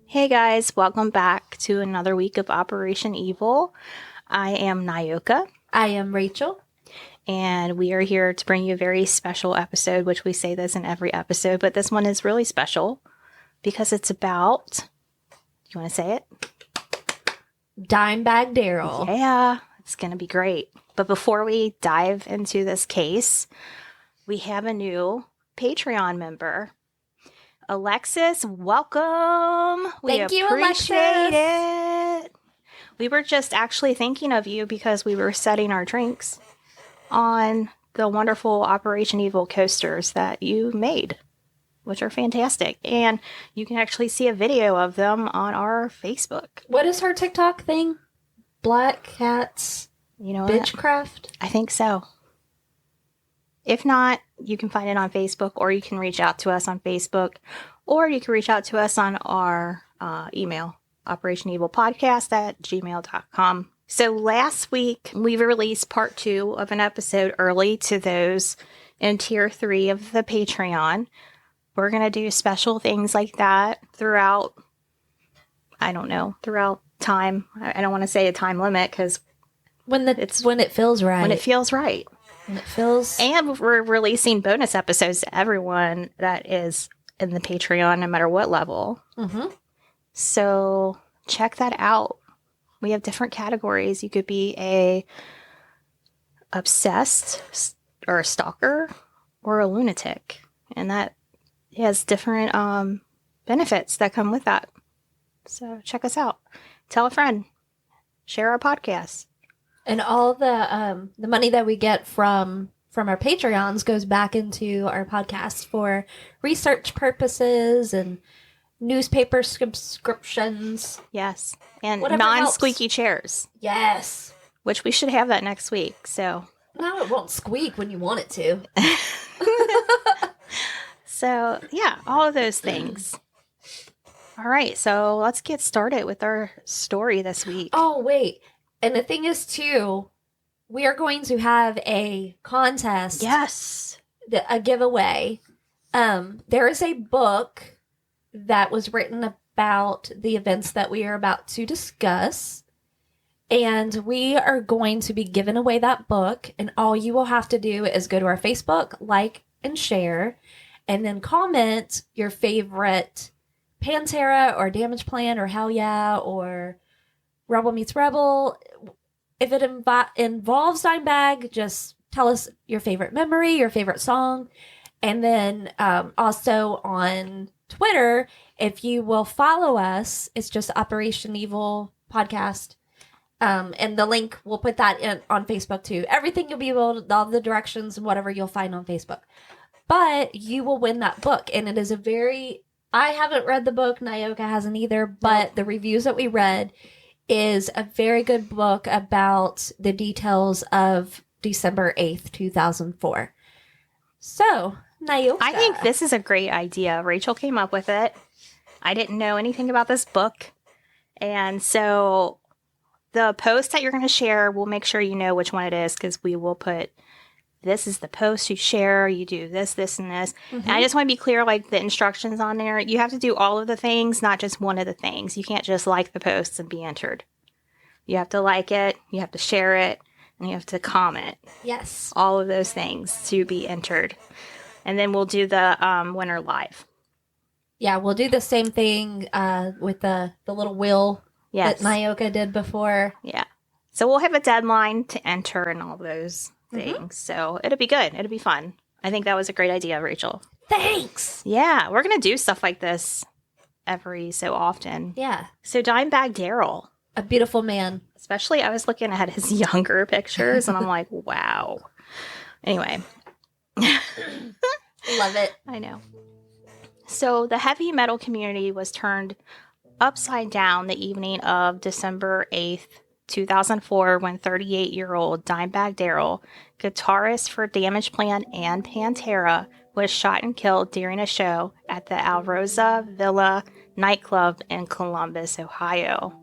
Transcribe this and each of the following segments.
Hey guys, welcome back to another week of Operation Evil. I am Nyoka. I am Rachel. And we are here to bring you a very special episode, which we say this in every episode, but this one is really special because it's about, do you want to say it? Dimebag Darrell. Yeah, it's going to be great. But before we dive into this case, we have a new Patreon member. Alexis, welcome. Thank you, appreciate Alexis. it. We were just actually thinking of you because we were setting our drinks on the wonderful Operation Evil coasters that you made, which are fantastic. And you can actually see a video of them on our Facebook. What is her TikTok thing? Black Cats Bitchcraft? I think so. If not, you can find it on Facebook, or you can reach out to us on Facebook, or you can reach out to us on our email, operationevilpodcast@gmail.com. So last week, we released part 2 of an episode early to those in Tier 3 of the Patreon. We're going to do special things like that throughout time. I don't want to say a time limit because when it feels right. When it feels right. And we're releasing bonus episodes to everyone that is in the Patreon, no matter what level. Mm-hmm. So check that out. We have different categories. You could be a obsessed or a stalker or a lunatic. And that has different benefits that come with that. So check us out. Tell a friend. Share our podcast. And all the money that we get from our Patreons goes back into our podcast for research purposes and newspaper subscriptions. Yes. And non-squeaky chairs. Yes. Which we should have that next week. So no, it won't squeak when you want it to. So, yeah, all of those things. All right. So let's get started with our story this week. Oh, wait. And the thing is, too, we are going to have a contest. Yes. A giveaway. There is a book that was written about the events that we are about to discuss. And we are going to be giving away that book. And all you will have to do is go to our Facebook, like and share, and then comment your favorite Pantera or Damageplan or Hell Yeah or Rebel Meets Rebel. If it involves Dimebag, just tell us your favorite memory, your favorite song. And then also on Twitter, if you will follow us, it's just Operation Evil Podcast. And the link, we'll put that in on Facebook too. Everything you'll be able to, all the directions and whatever you'll find on Facebook. But you will win that book. And it is I haven't read the book, Nyoka hasn't either, but the reviews that we read is a very good book about the details of December 8th, 2004. So, Nyoka. I think this is a great idea. Rachel came up with it. I didn't know anything about this book. And so the post that you're going to share, we'll make sure you know which one it is because we will put, this is the post you share, you do this, this, and this. Mm-hmm. And I just want to be clear, like the instructions on there, you have to do all of the things, not just one of the things. You can't just like the posts and be entered. You have to like it, you have to share it, and you have to comment. Yes. All of those things to be entered. And then we'll do the winner live. Yeah, we'll do the same thing with the little wheel that Nyoka did before. Yeah. So we'll have a deadline to enter and all those things. Mm-hmm. So it'll be good. It'll be fun. I think that was a great idea, Rachel. Thanks. Yeah. We're going to do stuff like this every so often. Yeah. So Dimebag Darrell. A beautiful man. Especially, I was looking at his younger pictures and I'm like, wow. Anyway. Love it. I know. So the heavy metal community was turned upside down the evening of December 8th, 2004, when 38-year-old Dimebag Darrell, guitarist for Damageplan and Pantera, was shot and killed during a show at the Alrosa Villa nightclub in Columbus, Ohio.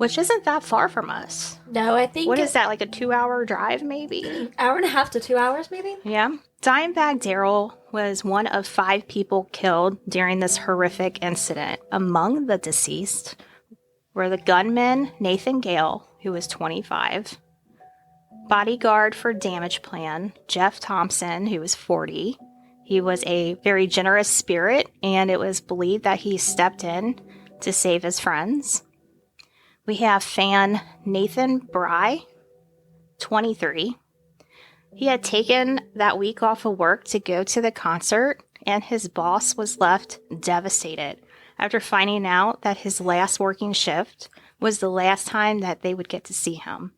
which isn't that far from us. No, I think... What is that, like a 2-hour drive, maybe? Hour and a half to 2 hours, maybe? Yeah. Dimebag Darrell was one of 5 people killed during this horrific incident. Among the deceased were the gunman Nathan Gale, who was 25, bodyguard for Damageplan, Jeff Thompson, who was 40. He was a very generous spirit, and it was believed that he stepped in to save his friends. We have fan Nathan Bry, 23. He had taken that week off of work to go to the concert, and his boss was left devastated after finding out that his last working shift was the last time that they would get to see him.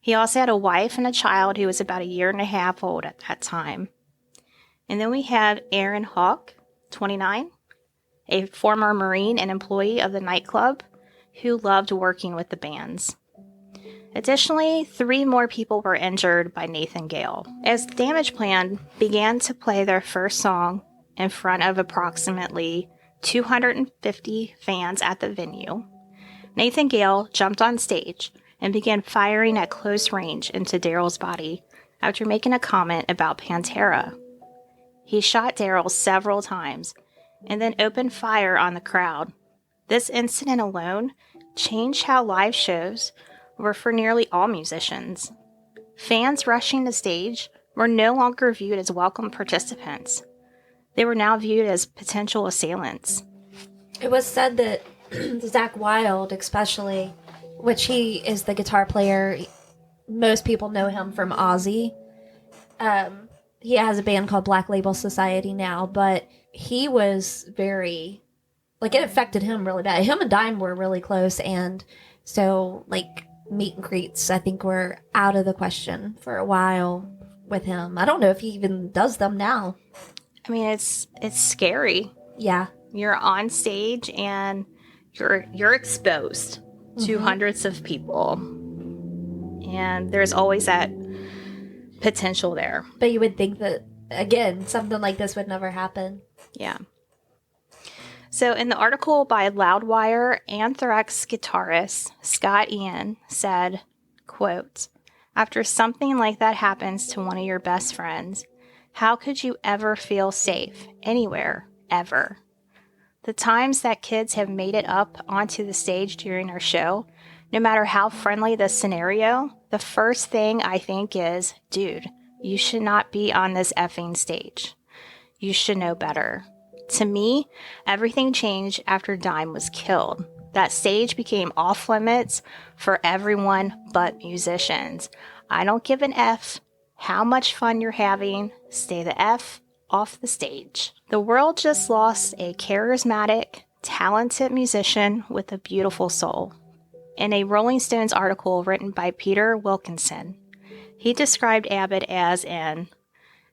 He also had a wife and a child who was about 1.5 years old at that time. And then we have Aaron Hawk, 29, a former Marine and employee of the nightclub who loved working with the bands. Additionally, 3 more people were injured by Nathan Gale. As Damageplan began to play their first song in front of approximately 250 fans at the venue, Nathan Gale jumped on stage and began firing at close range into Darrell's body after making a comment about Pantera. He shot Darrell several times and then opened fire on the crowd. This incident alone changed how live shows were for nearly all musicians. Fans rushing the stage were no longer viewed as welcome participants. They were now viewed as potential assailants. It was said that Zakk Wylde, especially, which he is the guitar player, most people know him from Ozzy. He has a band called Black Label Society now, but he was very, like, it affected him really bad. Him and Dime were really close, and so, like, meet and greets, I think, were out of the question for a while with him. I don't know if he even does them now. I mean, it's scary. Yeah. You're on stage and you're exposed to hundreds of people. And there's always that potential there. But you would think that, again, something like this would never happen. Yeah. So in the article by Loudwire, Anthrax guitarist Scott Ian said, quote, "After something like that happens to one of your best friends, how could you ever feel safe anywhere, ever? The times that kids have made it up onto the stage during our show, no matter how friendly the scenario, the first thing I think is, dude, you should not be on this effing stage. You should know better. To me, everything changed after Dime was killed. That stage became off limits for everyone but musicians. I don't give an F how much fun you're having. Stay the F off the stage." The world just lost a charismatic, talented musician with a beautiful soul. In a Rolling Stones article written by Peter Wilkinson, he described Abbott as an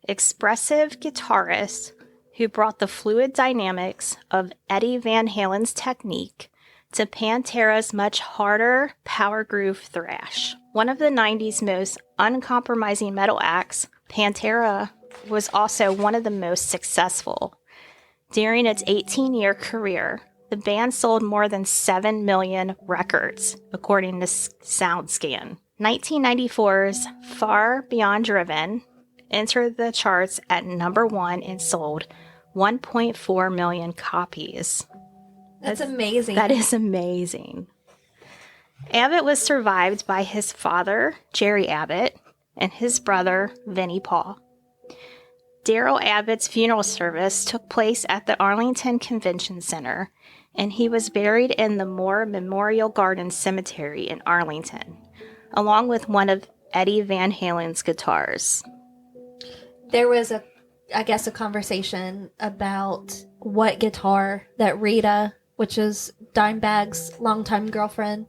expressive guitarist who brought the fluid dynamics of Eddie Van Halen's technique to Pantera's much harder power groove thrash. One of the 90s most uncompromising metal acts, Pantera was also one of the most successful. During its 18-year career, the band sold more than 7 million records, according to SoundScan. 1994's Far Beyond Driven entered the charts at number 1 and sold 1.4 million copies. That's amazing. That is amazing. Abbott was survived by his father, Jerry Abbott, and his brother, Vinnie Paul. Darrell Abbott's funeral service took place at the Arlington Convention Center, and he was buried in the Moore Memorial Gardens Cemetery in Arlington, along with one of Eddie Van Halen's guitars. There was a conversation about what guitar that Rita, which is Dimebag's longtime girlfriend,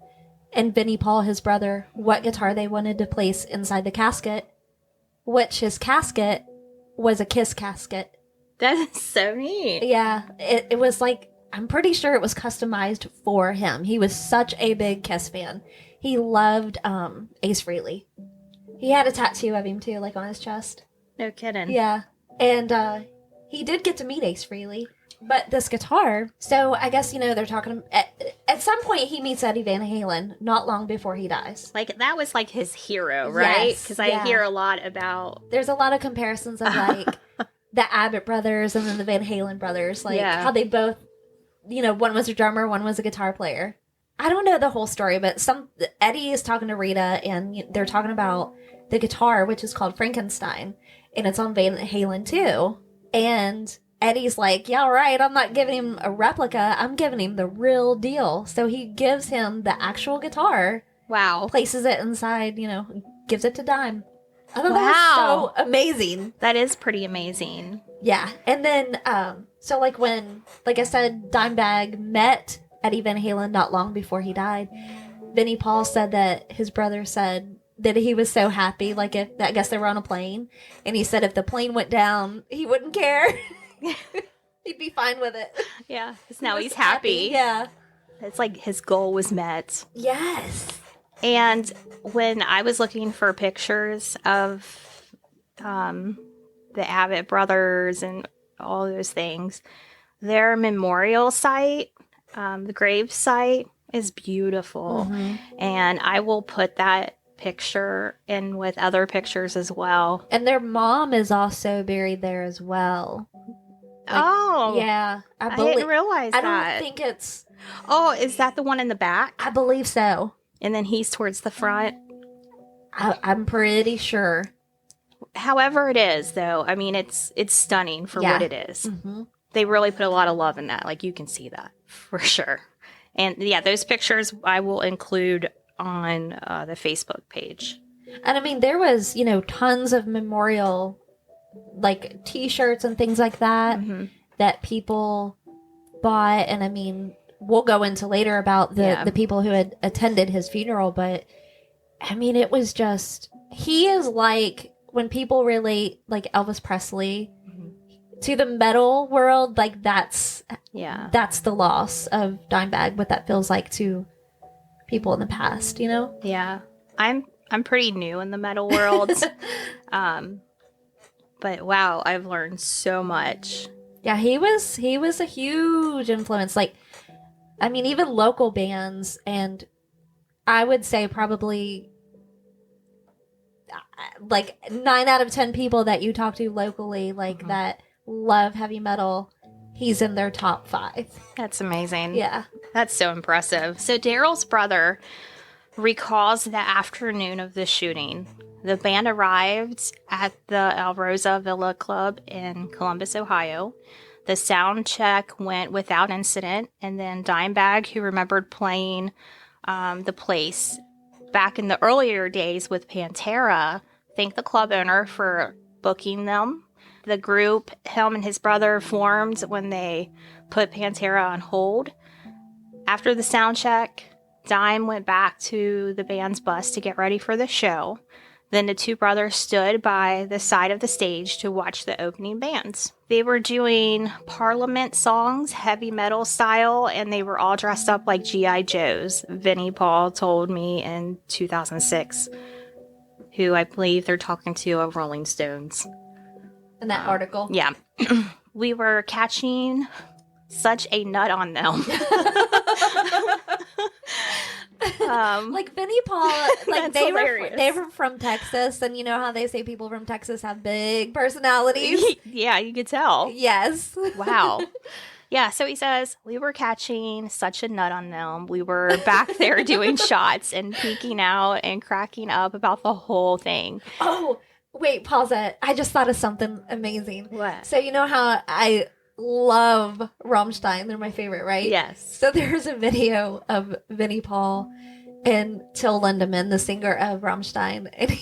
and Vinnie Paul, his brother, what guitar they wanted to place inside the casket, which his casket was a Kiss casket. That is so neat. Yeah, it was like, I'm pretty sure it was customized for him. He was such a big Kiss fan. He loved Ace Frehley. He had a tattoo of him too, like on his chest. No kidding. Yeah. And he did get to meet Ace Frehley. But this guitar, so I guess, they're talking, at at some point he meets Eddie Van Halen not long before he dies. Like, that was like his hero, right? Yes, Because yeah. I hear a lot about... There's a lot of comparisons of like the Abbott brothers and then the Van Halen brothers, like how they both, you know, one was a drummer, one was a guitar player. I don't know the whole story, but Eddie is talking to Rita and they're talking about the guitar, which is called Frankenstein, and it's on Van Halen too. And Eddie's like, yeah, right, I'm not giving him a replica, I'm giving him the real deal. So he gives him the actual guitar. Wow. Places it inside, you know, gives it to Dime. I thought that was so amazing. That is pretty amazing. Yeah. And then, so like when, like I said, Dimebag met Eddie Van Halen not long before he died, Vinnie Paul said that his brother said that he was so happy, like if, I guess they were on a plane, and he said if the plane went down, he wouldn't care. He'd be fine with it. Yeah. Because now he's happy. Yeah. It's like his goal was met. Yes. And when I was looking for pictures of the Abbott brothers and all those things, their memorial site, the grave site, is beautiful. Mm-hmm. And I will put that picture in with other pictures as well. And their mom is also buried there as well. Like, oh. Yeah. I didn't realize that. I don't think it's... Oh, is that the one in the back? I believe so. And then he's towards the front? I'm pretty sure. However it is, though, I mean, it's stunning for what it is. Mm-hmm. They really put a lot of love in that. Like, you can see that for sure. And, yeah, those pictures I will include on the Facebook page. And, I mean, there was, you know, tons of memorial, like, T-shirts and things like that that people bought. And, I mean... We'll go into later about the people who had attended his funeral, but I mean, it was just, he is like, when people relate like Elvis Presley to the metal world, like that's the loss of Dimebag, what that feels like to people in the past, you know? Yeah. I'm pretty new in the metal world. But wow, I've learned so much. Yeah, he was a huge influence. Like, I mean, even local bands, and I would say probably like 9 out of 10 people that you talk to locally, like that love heavy metal, he's in their top 5. That's amazing. Yeah. That's so impressive. So Darrell's brother recalls the afternoon of the shooting. The band arrived at the El Rosa Villa Club in Columbus, Ohio. The sound check went without incident, and then Dimebag, who remembered playing the place back in the earlier days with Pantera, thanked the club owner for booking them. The group, him and his brother, formed when they put Pantera on hold. After the sound check, Dime went back to the band's bus to get ready for the show. Then the two brothers stood by the side of the stage to watch the opening bands. They were doing Parliament songs, heavy metal style, and they were all dressed up like G.I. Joes, Vinnie Paul told me in 2006, who I believe they're talking to of Rolling Stones. In that article? Yeah. We were catching such a nut on them. Like Vinnie Paul, like they hilarious. were from Texas, and you know how they say people from Texas have big personalities? Yeah, you could tell. Yes. Wow. Yeah, so he says, we were catching such a nut on them. We were back there doing shots and peeking out and cracking up about the whole thing. Oh, wait, pause it. I just thought of something amazing. What? So you know how I love Rammstein? They're my favorite, right? Yes. So there's a video of Vinnie Paul and Till Lindemann, the singer of Rammstein, and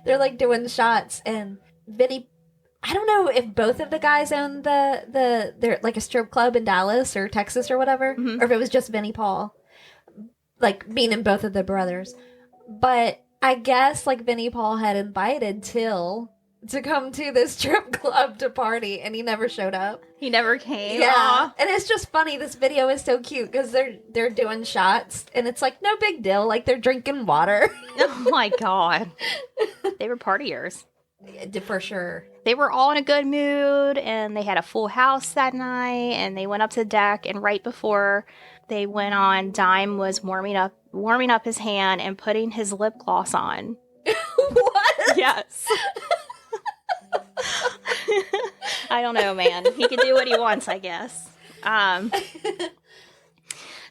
they're like doing shots, and Vinnie, I don't know if both of the guys own they're like a strip club in Dallas or Texas or whatever, or if it was just Vinnie Paul, like meaning both of the brothers. But I guess like Vinnie Paul had invited Till to come to this strip club to party, and he never showed up. He never came. Yeah. Aww. And it's just funny. This video is so cute because they're doing shots, and it's like no big deal. Like they're drinking water. Oh my God. They were partiers. For sure. They were all in a good mood, and they had a full house that night, and they went up to the deck, and right before they went on. Dime was warming up his hand and putting his lip gloss on. What? Yes. I don't know, man. He can do what he wants, I guess.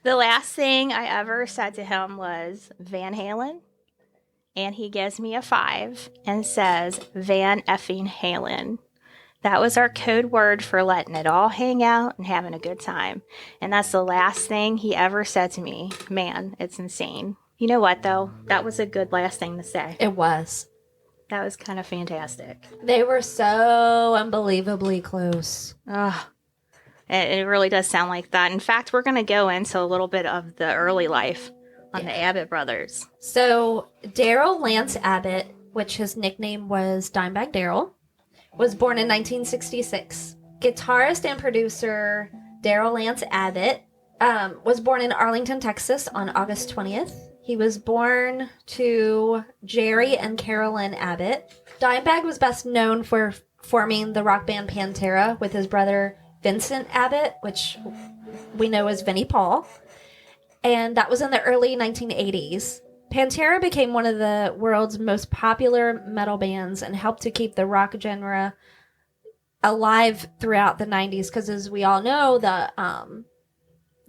The last thing I ever said to him was Van Halen, and he gives me a 5 and says Van effing Halen. That was our code word for letting it all hang out and having a good time. And that's the last thing he ever said to me. Man, it's insane. You know what, though? That was a good last thing to say. It was. That was kind of fantastic. They were so unbelievably close. Ugh. It really does sound like that. In fact, we're going to go into a little bit of the early life on the Abbott brothers. So, Darrell Lance Abbott, which his nickname was Dimebag Darrell, was born in 1966. Guitarist and producer Darrell Lance Abbott was born in Arlington, Texas on August 20th. He was born to Jerry and Carolyn Abbott. Dimebag was best known for forming the rock band Pantera with his brother Vincent Abbott, which we know as Vinnie Paul. And that was in the early 1980s. Pantera became one of the world's most popular metal bands and helped to keep the rock genre alive throughout the 90s because, as we all know, the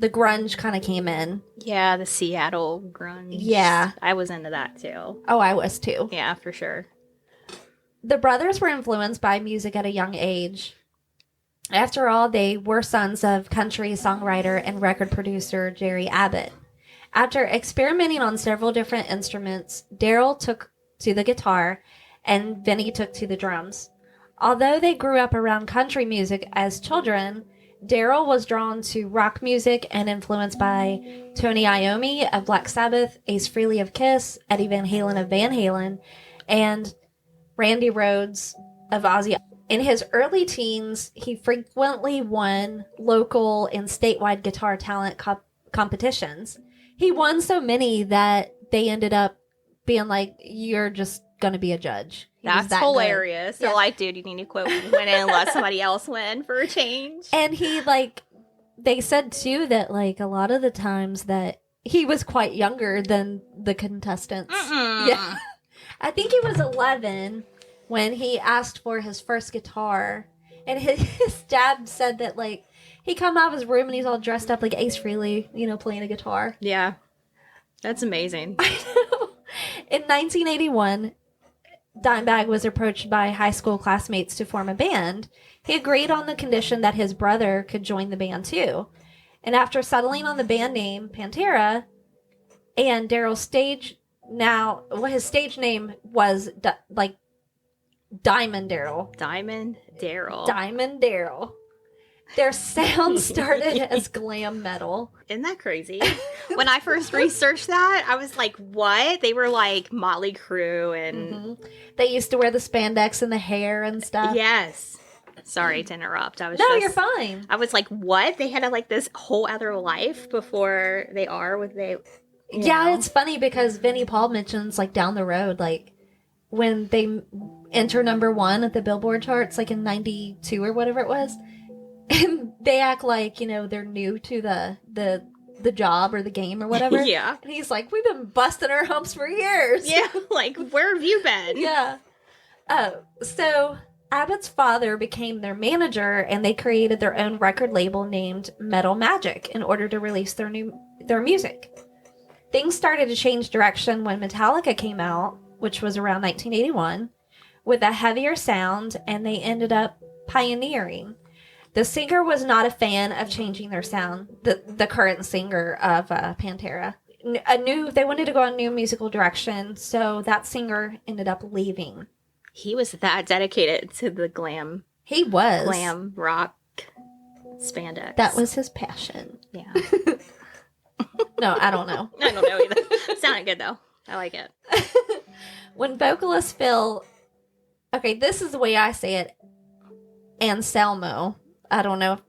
grunge kind of came in. Yeah, the Seattle grunge. Yeah. I was into that too. Oh, I was too. Yeah, for sure. The brothers were influenced by music at a young age. After all, they were sons of country songwriter and record producer Jerry Abbott. After experimenting on several different instruments, Darrell took to the guitar and Vinnie took to the drums. Although they grew up around country music as children, Darrell was drawn to rock music and influenced by Tony Iommi of Black Sabbath, Ace Frehley of Kiss, Eddie Van Halen of Van Halen, and Randy Rhoads of Ozzy. In his early teens, he frequently won local and statewide guitar talent competitions. He won so many that they ended up being like, you're just going to be a judge. That's hilarious. They're like, dude, you need to quit winning and let somebody else win for a change. And he, they said, too, that, a lot of the times that he was quite younger than the contestants. Yeah. I think he was 11 when he asked for his first guitar. And his dad said that, he come out of his room and he's all dressed up like Ace Frehley, playing a guitar. Yeah. That's amazing. I know. In 1981, Dimebag was approached by high school classmates to form a band. He agreed on the condition that his brother could join the band too. And after settling on the band name Pantera and Darrell's stage name was Diamond Darrell. Diamond Darrell. Diamond Darrell. Their sound started as glam metal. Isn't that crazy? When I first researched that, I was like, what? They were like Motley Crue and... Mm-hmm. They used to wear the spandex and the hair and stuff. Yes. Sorry to interrupt. You're fine. I was like, what? They had this whole other life before they are what they... Yeah, it's funny because Vinnie Paul mentions, down the road, when they enter number 1 at the Billboard charts, in 92 or whatever it was, and they act like, they're new to the job or the game or whatever. Yeah. And he's like, we've been busting our humps for years. Yeah, where have you been? Yeah. So Abbott's father became their manager, and they created their own record label named Metal Magic in order to release their music. Things started to change direction when Metallica came out, which was around 1981, with a heavier sound, and they ended up pioneering. The singer was not a fan of changing their sound, the current singer of Pantera. They wanted to go a new musical direction, so that singer ended up leaving. He was that dedicated to the glam. He was. Glam rock spandex. That was his passion. Yeah. No, I don't know. I don't know either. Sounded good, though. I like it. When vocalist Phil... Okay, this is the way I say it. Anselmo. I don't know if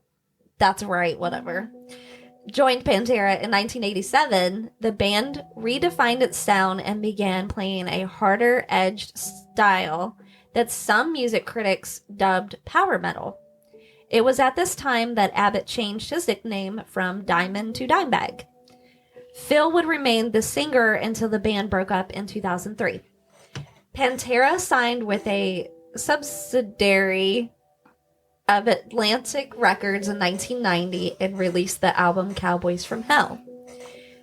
that's right, whatever. Joined Pantera in 1987, the band redefined its sound and began playing a harder-edged style that some music critics dubbed power metal. It was at this time that Abbott changed his nickname from Diamond to Dimebag. Phil would remain the singer until the band broke up in 2003. Pantera signed with a subsidiary of Atlantic Records in 1990 and released the album Cowboys from Hell.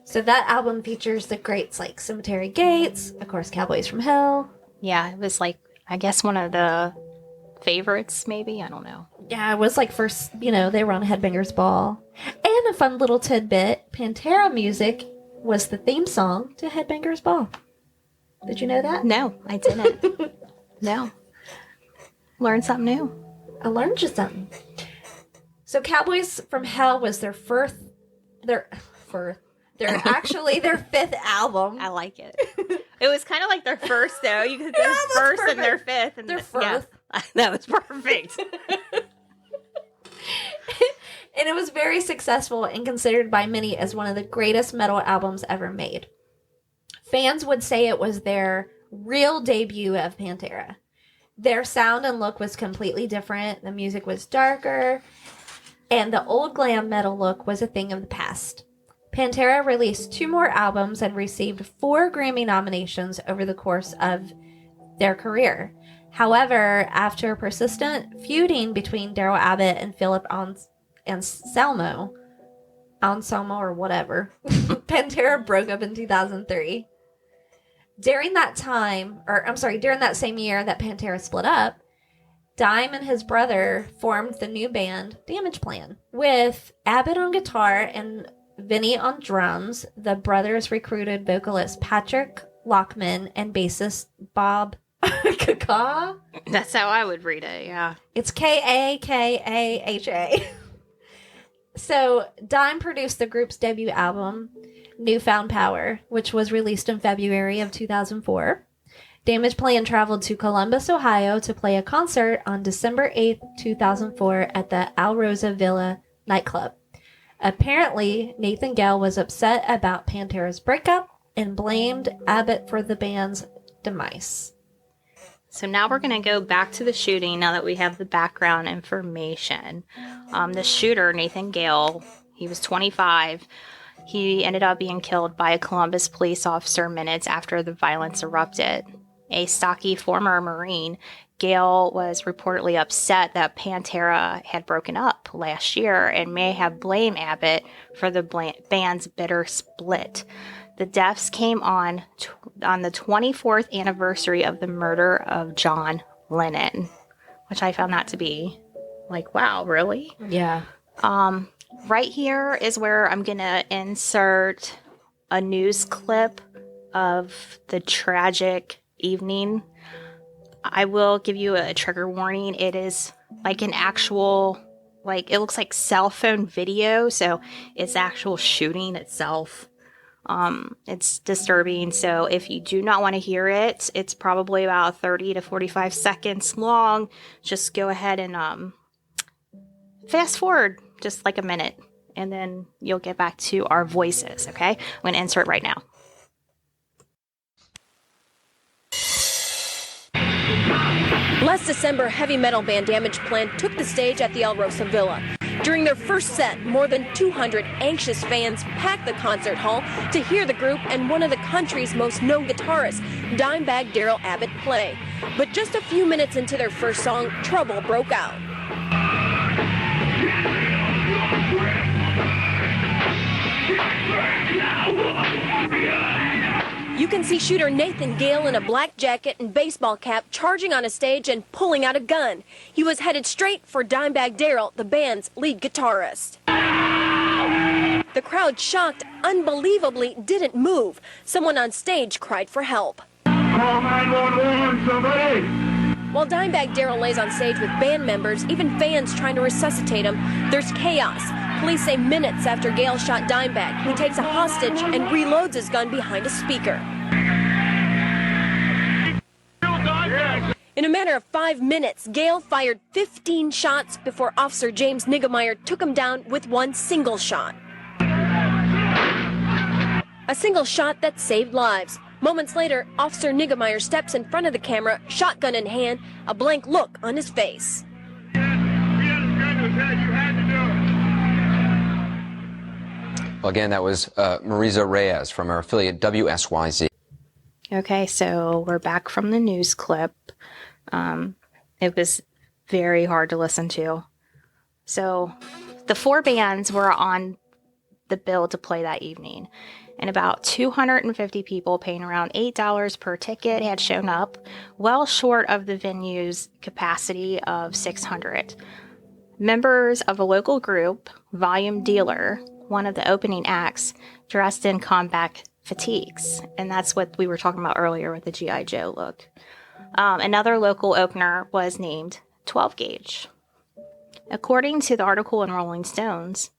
So that album features the greats like Cemetery Gates, of course, Cowboys from Hell. Yeah, it was like, I guess one of the favorites, maybe? I don't know. Yeah, it was like first, they were on Headbangers Ball. And a fun little tidbit, Pantera music was the theme song to Headbangers Ball. Did you know that? No, I didn't. No. Learned something new. I learned you something. So Cowboys from Hell was their actually their fifth album. I like it. It was kind of like their first, though. You could their first and their fifth. And their first. Yeah, that was perfect. And it was very successful and considered by many as one of the greatest metal albums ever made. Fans would say it was their real debut of Pantera. Their sound and look was completely different. The music was darker, and the old glam metal look was a thing of the past. Pantera released 2 more albums and received 4 Grammy nominations over the course of their career. However, after persistent feuding between Darrell Abbott and Philip Anselmo or whatever, Pantera broke up in 2003. During that same year that Pantera split up, Dime and his brother formed the new band Damageplan. With Abbott on guitar and Vinny on drums, the brothers recruited vocalist Patrick Lockman and bassist Bob Kaka. That's how I would read it, yeah. It's Kakaha. So Dime produced the group's debut album, Newfound Power, which was released in February of 2004. Damageplan traveled to Columbus, Ohio to play a concert on December 8th, 2004 at the Alrosa Villa nightclub. Apparently, Nathan Gale was upset about Pantera's breakup and blamed Abbott for the band's demise. So now we're going to go back to the shooting now that we have the background information. The shooter, Nathan Gale, he was 25. He ended up being killed by a Columbus police officer minutes after the violence erupted. A stocky former Marine, Gale was reportedly upset that Pantera had broken up last year and may have blamed Abbott for the band's bitter split. The deaths came on the 24th anniversary of the murder of John Lennon, which I found that to be like, wow, really? Yeah. Right here is where I'm going to insert a news clip of the tragic evening. I will give you a trigger warning. It is like an actual, it looks like cell phone video, so it's actual shooting itself. It's disturbing, so if you do not want to hear it, it's probably about 30 to 45 seconds long. Just go ahead and fast forward just like a minute, and then you'll get back to our voices, okay? I'm going to insert right now. Last December, heavy metal band Damageplan took the stage at the Alrosa Villa. During their first set, more than 200 anxious fans packed the concert hall to hear the group and one of the country's most known guitarists, Dimebag Darrell Abbott, play. But just a few minutes into their first song, trouble broke out. You can see shooter Nathan Gale in a black jacket and baseball cap charging on a stage and pulling out a gun. He was headed straight for Dimebag Darrell, the band's lead guitarist. The crowd, shocked, unbelievably didn't move. Someone on stage cried for help. Call 911, somebody! While Dimebag Darrell lays on stage with band members, even fans trying to resuscitate him, there's chaos. Police say minutes after Gale shot Dimebag, he takes a hostage and reloads his gun behind a speaker. In a matter of 5 minutes, Gale fired 15 shots before Officer James Niggemeyer took him down with one single shot. A single shot that saved lives. Moments later, Officer Niggemeyer steps in front of the camera, shotgun in hand, a blank look on his face. Well, again, that was Marisa Reyes from our affiliate WSYZ. Okay, so we're back from the news clip. It was very hard to listen to. So the 4 bands were on the bill to play that evening, and about 250 people paying around $8 per ticket had shown up, well short of the venue's capacity of 600. Members of a local group, Volume Dealer, one of the opening acts, dressed in combat fatigues, and that's what we were talking about earlier with the G.I. Joe look. Another local opener was named 12 Gauge. According to the article in Rolling Stones,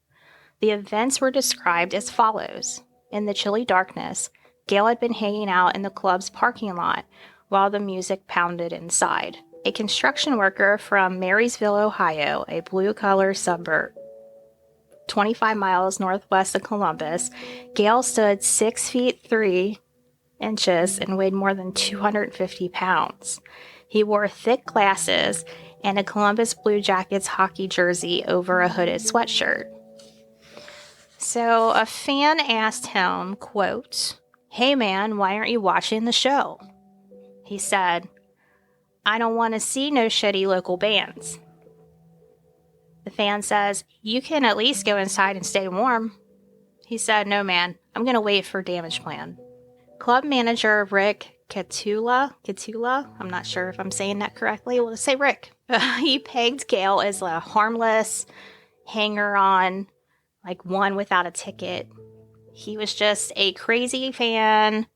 the events were described as follows. In the chilly darkness, Gail had been hanging out in the club's parking lot while the music pounded inside. A construction worker from Marysville, Ohio, a blue-collar suburb 25 miles northwest of Columbus, Gail stood 6 feet 3 inches and weighed more than 250 pounds. He wore thick glasses and a Columbus Blue Jackets hockey jersey over a hooded sweatshirt. So a fan asked him, quote, "Hey man, why aren't you watching the show?" He said, "I don't want to see no shitty local bands." The fan says, "You can at least go inside and stay warm." He said, "No, man, I'm going to wait for Damageplan." Club manager Rick Catula, I'm not sure if I'm saying that correctly. We'll just say Rick. He pegged Gail as a harmless hanger-on, like one without a ticket. He was just a crazy fan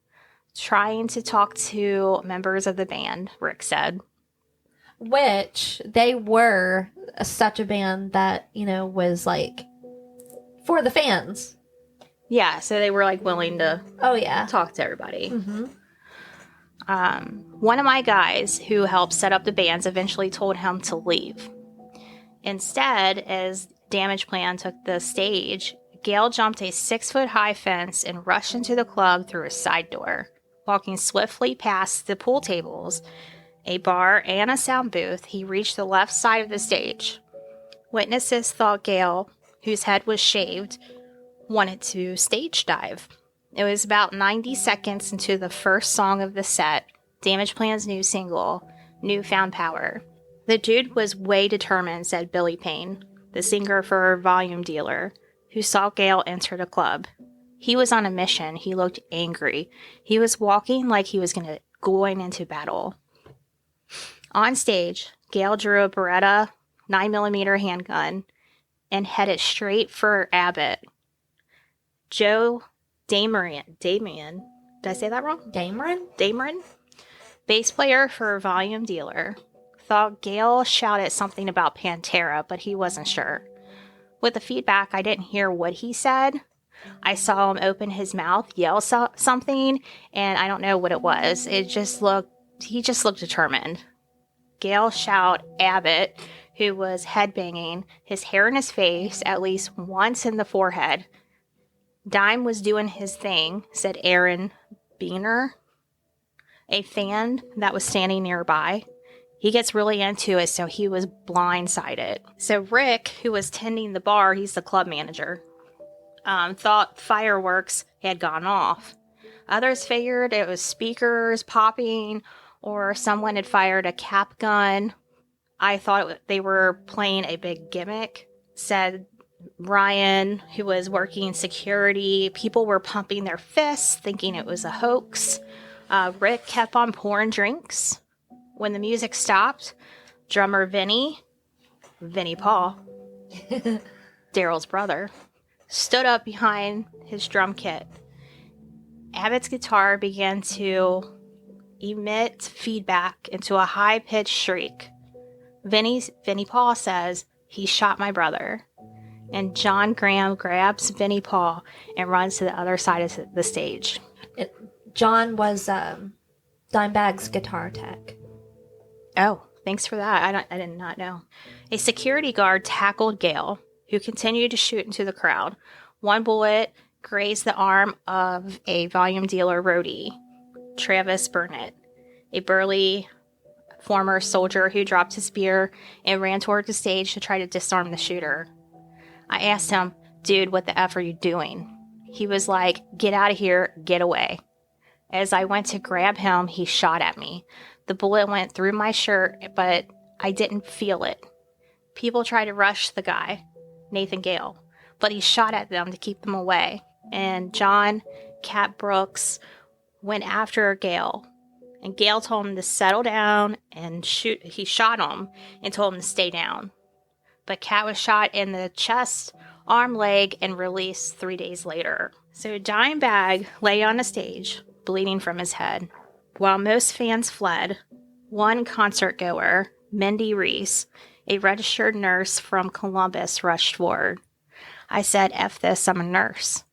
trying to talk to members of the band, Rick said. Which they were such a band that, was like for the fans. Yeah, so they were like willing to talk to everybody. Mm-hmm. One of my guys who helped set up the bands eventually told him to leave. Instead, as Damageplan took the stage, Gail jumped a 6-foot-high fence and rushed into the club through a side door. Walking swiftly past the pool tables, a bar, and a sound booth, he reached the left side of the stage. Witnesses thought Gail, whose head was shaved, wanted to stage dive. It was about 90 seconds into the first song of the set, Damageplan's new single, Newfound Power. The dude was way determined, said Billy Payne, the singer for Volume Dealer, who saw Gail enter the club. He was on a mission. He looked angry. He was walking like he was going into battle. On stage, Gail drew a Beretta 9mm handgun and headed straight for Abbott. Joe Damien, did I say that wrong? Dameron, bass player for Volume Dealer, thought Gail shouted something about Pantera, but he wasn't sure. With the feedback, I didn't hear what he said. I saw him open his mouth, yell something, and I don't know what it was. He just looked determined. Gail shouted Abbott, who was headbanging, his hair in his face, at least once in the forehead. Dime was doing his thing, said Aaron Beener, a fan that was standing nearby. He gets really into it, so he was blindsided. So Rick, who was tending the bar, he's the club manager, thought fireworks had gone off. Others figured it was speakers popping or someone had fired a cap gun. I thought they were playing a big gimmick, said Ryan, who was working security. People were pumping their fists, thinking it was a hoax. Rick kept on pouring drinks. When the music stopped, drummer Vinny Paul, Darrell's brother, stood up behind his drum kit. Abbott's guitar began to emit feedback into a high-pitched shriek. Vinny Paul says, "He shot my brother." And John Graham grabs Vinny Paul and runs to the other side of the stage. John was Dimebag's guitar tech. Oh, thanks for that. I did not know. A security guard tackled Gail, who continued to shoot into the crowd. One bullet grazed the arm of a Volume Dealer roadie, Travis Burnett, a burly former soldier who dropped his beer and ran toward the stage to try to disarm the shooter. I asked him, "Dude, what the F are you doing?" He was like, "Get out of here, get away." As I went to grab him, he shot at me. The bullet went through my shirt, but I didn't feel it. People tried to rush the guy, Nathan Gale, but he shot at them to keep them away. And John Cat Brooks went after Gale. And Gale told him to settle down and shoot. He shot him and told him to stay down. But Cat was shot in the chest, arm, leg, and released 3 days later. So Dimebag lay on the stage, bleeding from his head. While most fans fled, one concert goer, Mindy Reese, a registered nurse from Columbus, rushed forward. I said, "F this, I'm a nurse.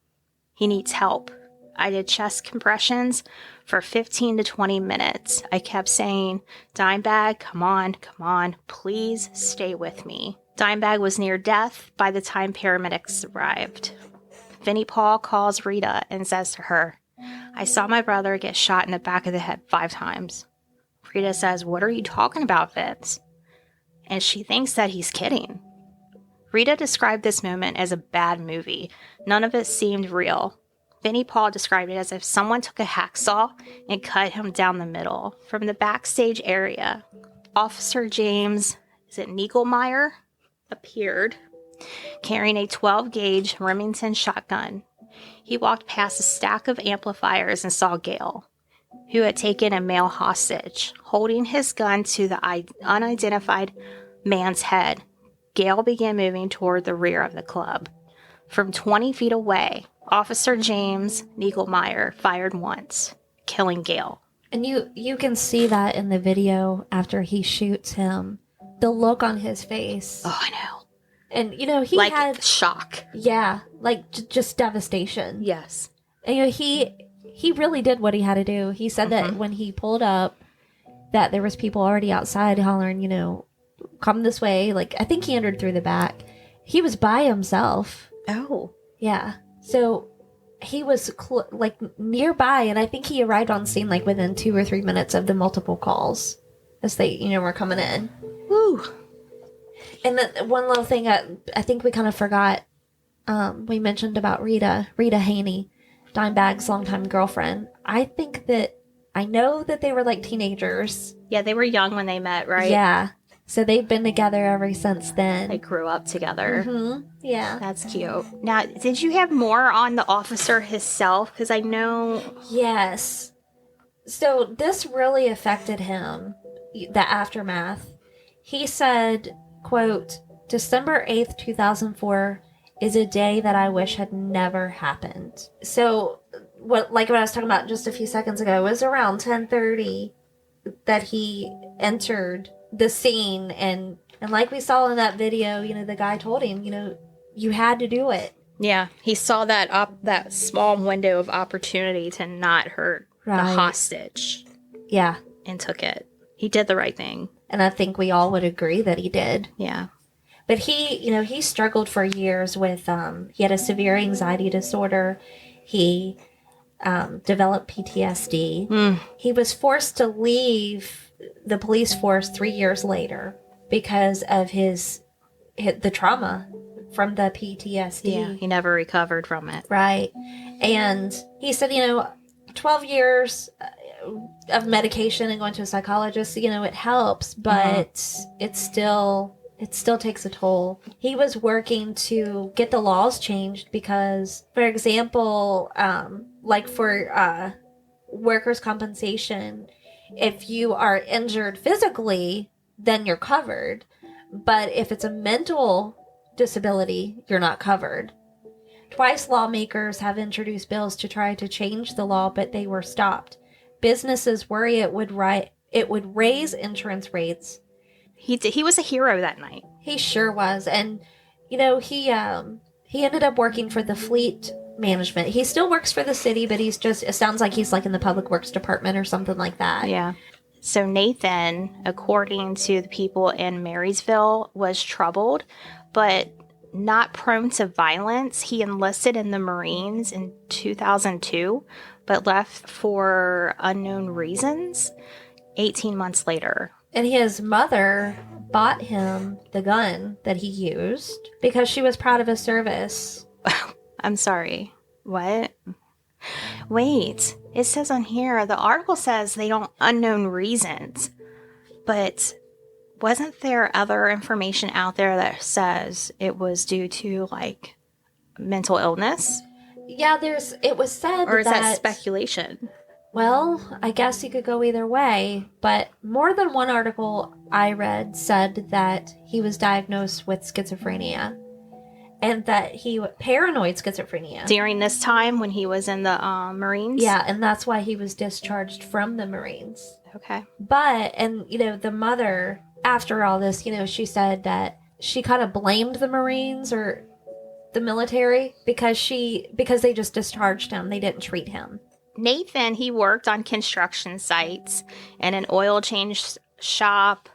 He needs help." I did chest compressions for 15 to 20 minutes. I kept saying, "Dimebag, come on, please stay with me." Dimebag was near death by the time paramedics arrived. Vinnie Paul calls Rita and says to her, "I saw my brother get shot in the back of the head 5 times. Rita says, "What are you talking about, Vince?" And she thinks that he's kidding. Rita described this moment as a bad movie. None of it seemed real. Vinnie Paul described it as if someone took a hacksaw and cut him down the middle. From the backstage area, Officer James, Niegelmeyer, appeared carrying a 12-gauge Remington shotgun. He walked past a stack of amplifiers and saw Gale, who had taken a male hostage, holding his gun to the unidentified man's head. Gale began moving toward the rear of the club. From 20 feet away, Officer James Niegelmeyer fired once, killing Gale. And you can see that in the video after he shoots him. The look on his face. Oh, I know. And, he like had... shock. Yeah, like just devastation. Yes. And, he really did what he had to do. He said that when he pulled up, that there was people already outside hollering, come this way. Like, I think he entered through the back. He was by himself. Oh. Yeah. So he was nearby, and I think he arrived on scene like within 2 or 3 minutes of the multiple calls as they, were coming in. Woo. And then one little thing I think we kind of forgot, we mentioned about Rita Haney, Dimebag's longtime girlfriend. I know that they were like teenagers. Yeah, they were young when they met, right? Yeah. So they've been together ever since then. They grew up together. Mm-hmm. Yeah. That's cute. Now, did you have more on the officer himself? Because I know... Yes. So this really affected him, the aftermath. He said, quote, "December 8th, 2004 is a day that I wish had never happened." So what I was talking about just a few seconds ago, it was around 10:30 that he entered the scene, and like we saw in that video, the guy told him, you had to do it. Yeah, he saw that small window of opportunity to not hurt the hostage. Yeah. And took it. He did the right thing. And I think we all would agree that he did. Yeah. But he struggled for years with, he had a severe anxiety disorder. He developed PTSD. He was forced to leave the police force 3 years later because of the trauma from the PTSD. Yeah, he never recovered from it. Right. And he said, 12 years of medication and going to a psychologist, it helps, but it still takes a toll. He was working to get the laws changed because, for example, for workers' compensation, if you are injured physically, then you're covered. But if it's a mental disability, you're not covered. Twice lawmakers have introduced bills to try to change the law, but they were stopped. Businesses worry it would raise insurance rates. He was a hero that night. He sure was. And, he ended up working for the fleet management. He still works for the city, but it sounds like he's like in the public works department or something like that. Yeah. So Nathan, according to the people in Marysville, was troubled, but not prone to violence. He enlisted in the Marines in 2002, but left for unknown reasons 18 months later. And his mother bought him the gun that he used because she was proud of his service. I'm sorry. What? Wait, it says on here, the article says they don't unknown reasons, but wasn't there other information out there that says it was due to like mental illness? Yeah, it was said Or is that speculation? Well, I guess you could go either way, but more than one article I read said that he was diagnosed with schizophrenia and that paranoid schizophrenia. During this time when he was in the Marines? Yeah, and that's why he was discharged from the Marines. Okay. But, and, the mother, after all this, she said that she kind of blamed the Marines or the military because they just discharged him. They didn't treat him. Nathan, he worked on construction sites and an oil change shop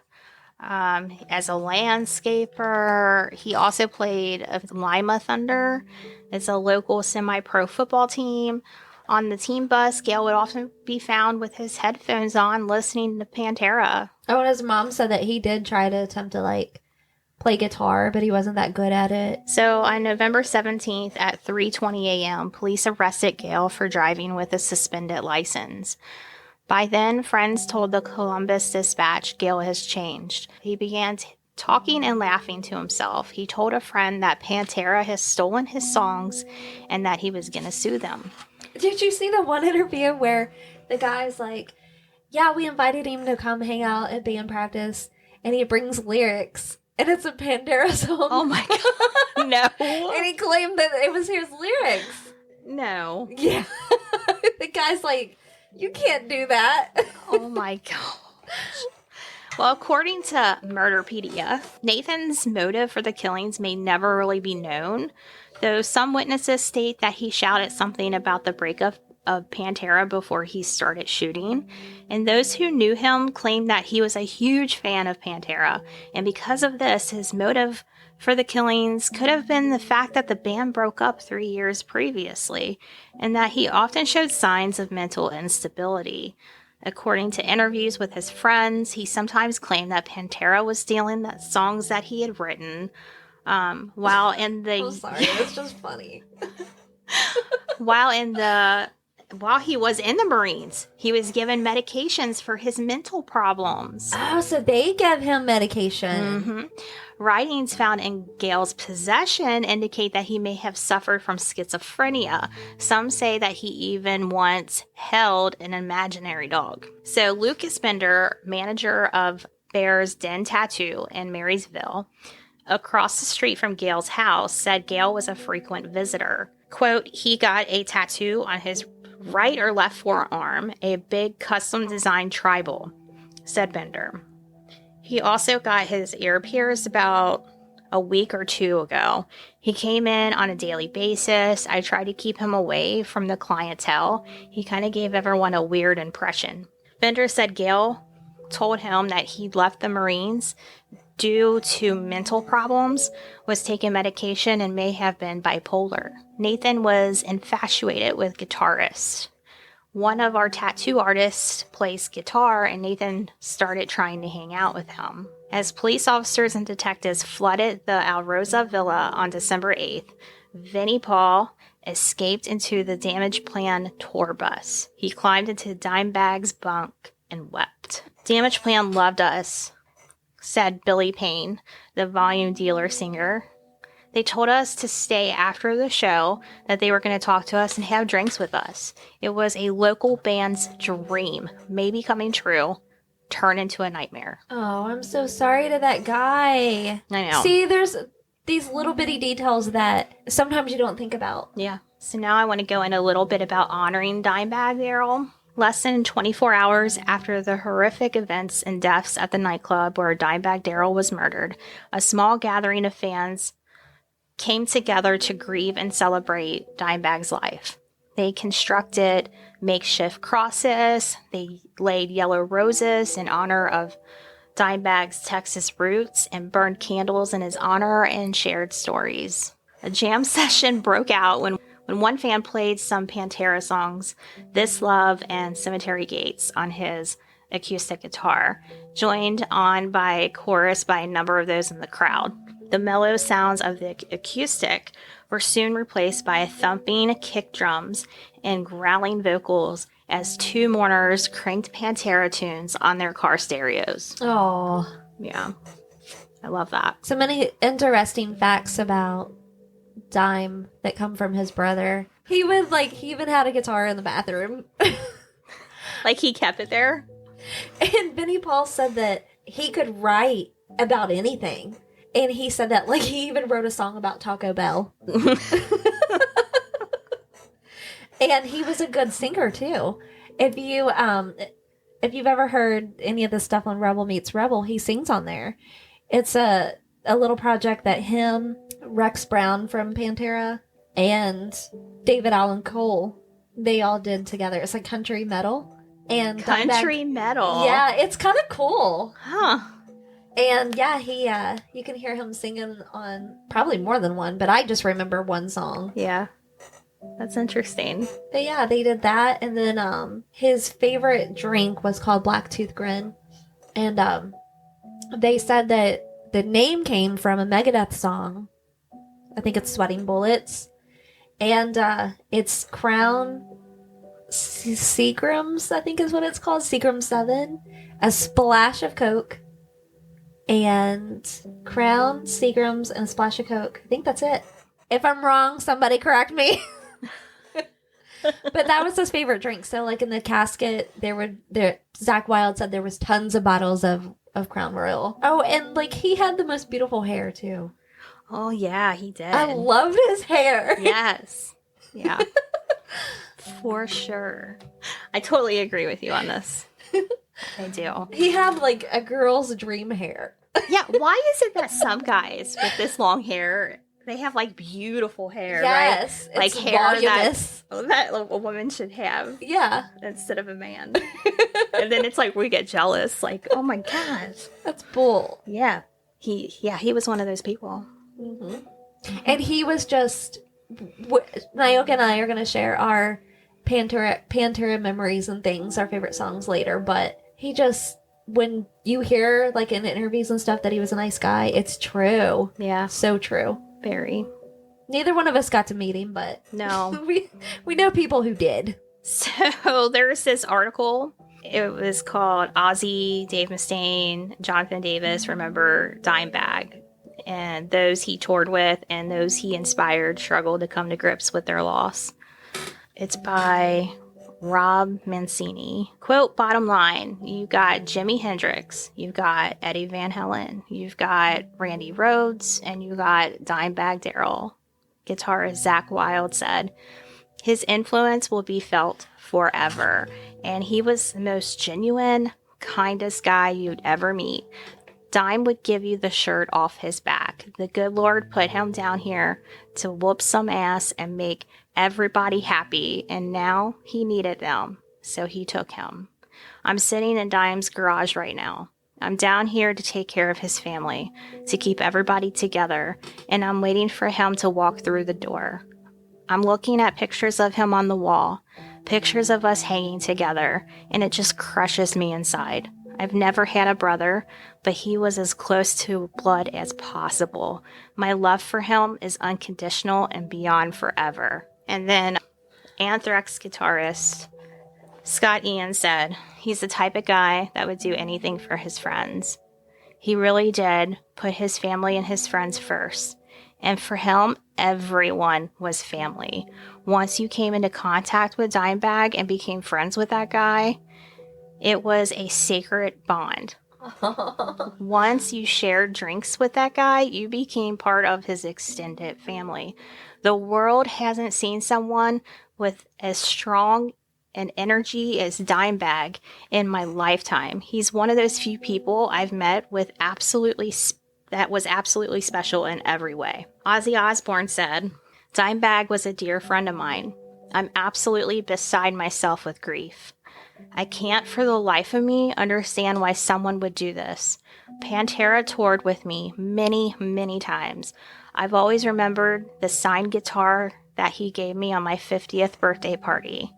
as a landscaper. He also played of Lima Thunder. It's a local semi-pro football team. On the team bus, Gale would often be found with his headphones on listening to Pantera. Oh, and his mom said that he did try to attempt to, play guitar, but he wasn't that good at it. So on November 17th at 3:20 a.m., police arrested Gale for driving with a suspended license. By then, friends told the Columbus Dispatch Gale has changed. He began talking and laughing to himself. He told a friend that Pantera has stolen his songs and that he was going to sue them. Did you see the one interview where the guy's like, yeah, we invited him to come hang out at band practice, and he brings lyrics. And it's a Pantera song. Oh my God. No. And he claimed that it was his lyrics. No. Yeah. The guy's like, you can't do that. Oh my gosh. Well, according to Murderpedia, Nathan's motive for the killings may never really be known, though some witnesses state that he shouted something about the breakup of Pantera before he started shooting, and those who knew him claimed that he was a huge fan of Pantera, and because of this, his motive for the killings could have been the fact that the band broke up 3 years previously, and that he often showed signs of mental instability. According to interviews with his friends, he sometimes claimed that Pantera was stealing the songs that he had written, while in the... I'm sorry, it's just funny. While he was in the Marines, he was given medications for his mental problems. Oh, so they gave him medication. Mm-hmm. Writings found in Gale's possession indicate that he may have suffered from schizophrenia. Some say that he even once held an imaginary dog. So Lucas Bender, manager of Bear's Den Tattoo in Marysville, across the street from Gale's house, said Gale was a frequent visitor. Quote, he got a tattoo on his right or left forearm, a big custom-designed tribal, said Bender. He also got his ear pierced about a week or two ago. He came in on a daily basis. I tried to keep him away from the clientele. He kind of gave everyone a weird impression. Bender said Gale told him that he left the Marines due to mental problems, was taking medication, and may have been bipolar. Nathan was infatuated with guitarists. One of our tattoo artists plays guitar, and Nathan started trying to hang out with him. As police officers and detectives flooded the Alrosa Villa on December 8th, Vinnie Paul escaped into the Damageplan tour bus. He climbed into Dimebag's bunk and wept. Damageplan loved us, said Billy Payne, the volume dealer singer. They told us to stay after the show, that they were going to talk to us and have drinks with us. It was a local band's dream, maybe coming true, turn into a nightmare. Oh, I'm so sorry to that guy. I know. See, there's these little bitty details that sometimes you don't think about. Yeah. So now I want to go in a little bit about honoring Dimebag Darrell. Less than 24 hours after the horrific events and deaths at the nightclub where Dimebag Darrell was murdered, a small gathering of fans came together to grieve and celebrate Dimebag's life. They constructed makeshift crosses, they laid yellow roses in honor of Dimebag's Texas roots, and burned candles in his honor and shared stories. A jam session broke out when one fan played some Pantera songs, This Love and Cemetery Gates, on his acoustic guitar, joined on by a chorus by a number of those in the crowd. The mellow sounds of the acoustic were soon replaced by thumping kick drums and growling vocals as two mourners cranked Pantera tunes on their car stereos. Oh, Yeah. I love that. so many interesting facts about Dime that come from his brother. He even had a guitar in the bathroom. Like, he kept it there? And Benny Paul said that he could write about anything. And he said that, like, he even wrote a song about Taco Bell. And he was a good singer, too. If you've ever heard any of the stuff on Rebel Meets Rebel, he sings on there. It's a little project that him, Rex Brown from Pantera, and David Allan Cole, they all did together. It's like country metal. And Country metal? Yeah, it's kind of cool. Huh. And yeah, he you can hear him singing on probably more than one, but I just remember one song. Yeah. That's interesting. But yeah, they did that, and then his favorite drink was called Black Tooth Grin. And they said that the name came from a Megadeth song. I think it's Sweating Bullets. And it's Crown Seagrams, I think is what it's called. Seagram 7. A splash of Coke. And Crown, Seagrams, and a splash of Coke. I think that's it. If I'm wrong, somebody correct me. But that was his favorite drink. So, like, in the casket, Zakk Wylde said there was tons of bottles of Crown Royal. Oh, and, like, he had the most beautiful hair, too. Oh, yeah, he did. I loved his hair. Yes. Yeah. For sure. I totally agree with you on this. I do. He had, like, a girl's dream hair. Yeah, why is it that some guys with this long hair, they have, like, beautiful hair, Yes, right? Like, it's hair voluminous. that a woman should have Yeah. instead of a man. And then it's like we get jealous, like, oh my gosh. That's bull. Yeah. He was one of those people. Mm-hmm. And he was just... Nyoka and I are going to share our Pantera memories and things, our favorite songs later, but he just... When you hear, like, in interviews and stuff that he was a nice guy, it's true. Yeah. So true. Very. Neither one of us got to meet him, but... No. we know people who did. So there's this article. It was called Ozzy, Dave Mustaine, Jonathan Davis, Remember Dimebag. And those he toured with and those he inspired struggled to come to grips with their loss. It's by Rob Mancini. Quote, bottom line, you got Jimi Hendrix, you've got Eddie Van Halen, you've got Randy Rhoads, and you got Dimebag Darrell. Guitarist Zakk Wylde said, his influence will be felt forever, and he was the most genuine, kindest guy you'd ever meet. Dime would give you the shirt off his back. The good Lord put him down here to whoop some ass and make everybody happy, and now he needed them, so he took him. I'm sitting in Dime's garage right now. I'm down here to take care of his family, to keep everybody together, and I'm waiting for him to walk through the door. I'm looking at pictures of him on the wall, pictures of us hanging together, and it just crushes me inside. I've never had a brother, but he was as close to blood as possible. My love for him is unconditional and beyond forever. And then Anthrax guitarist Scott Ian said, he's the type of guy that would do anything for his friends. He really did put his family and his friends first. And for him, everyone was family. Once you came into contact with Dimebag and became friends with that guy, it was a sacred bond. Once you shared drinks with that guy, you became part of his extended family. The world hasn't seen someone with as strong an energy as Dimebag in my lifetime. He's one of those few people I've met with that was absolutely special in every way. Ozzy Osbourne said, Dimebag was a dear friend of mine. I'm absolutely beside myself with grief. I can't for the life of me understand why someone would do this. Pantera toured with me many, many times. I've always remembered the signed guitar that he gave me on my 50th birthday party.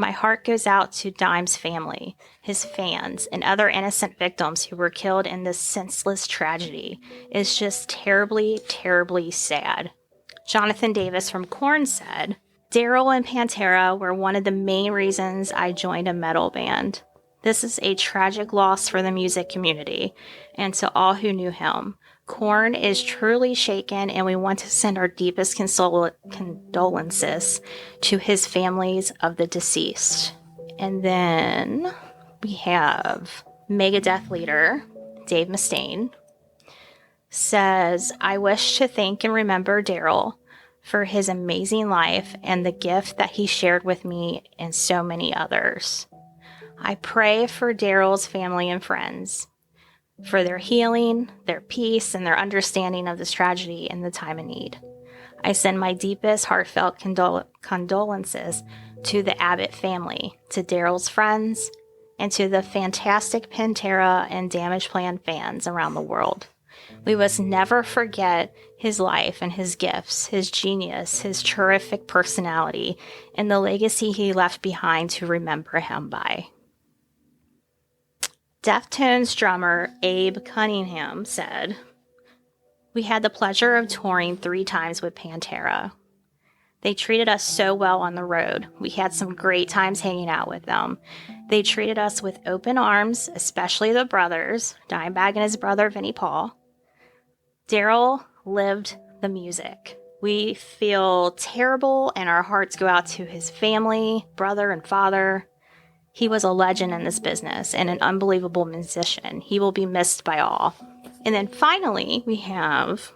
My heart goes out to Dime's family, his fans, and other innocent victims who were killed in this senseless tragedy. It's just terribly, terribly sad. Jonathan Davis from Korn said, Darrell and Pantera were one of the main reasons I joined a metal band. This is a tragic loss for the music community and to all who knew him. Korn is truly shaken, and we want to send our deepest condolences to his families of the deceased. And then we have Megadeth leader Dave Mustaine says, I wish to thank and remember Darrell for his amazing life and the gift that he shared with me and so many others. I pray for Darrell's family and friends, for their healing, their peace, and their understanding of this tragedy in the time of need. I send my deepest heartfelt condolences to the Abbott family, to Darrell's friends, and to the fantastic Pantera and Damageplan fans around the world. We must never forget his life and his gifts, his genius, his terrific personality, and the legacy he left behind to remember him by. Deftones drummer Abe Cunningham said, we had the pleasure of touring 3 times with Pantera. They treated us so well on the road. We had some great times hanging out with them. They treated us with open arms, especially the brothers, Dimebag and his brother Vinnie Paul. Darrell lived the music. We feel terrible and our hearts go out to his family, brother, and father. He was a legend in this business and an unbelievable musician. He will be missed by all. And then finally, we have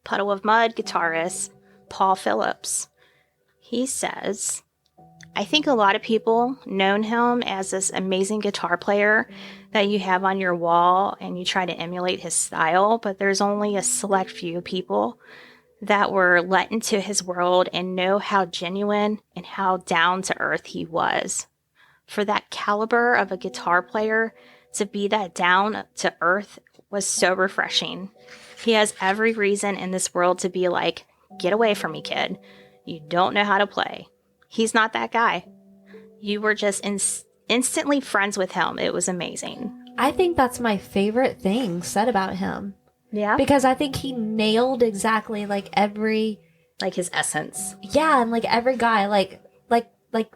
Puddle of Mud guitarist Paul Phillips. He says, I think a lot of people known him as this amazing guitar player that you have on your wall and you try to emulate his style, but there's only a select few people that were let into his world and know how genuine and how down to earth he was. For that caliber of a guitar player to be that down to earth was so refreshing. He has every reason in this world to be like, get away from me, kid. You don't know how to play. He's not that guy. You were just instantly friends with him. It was amazing. I think that's my favorite thing said about him. Yeah? Because I think he nailed exactly like every... Like his essence. Yeah, and like every guy, like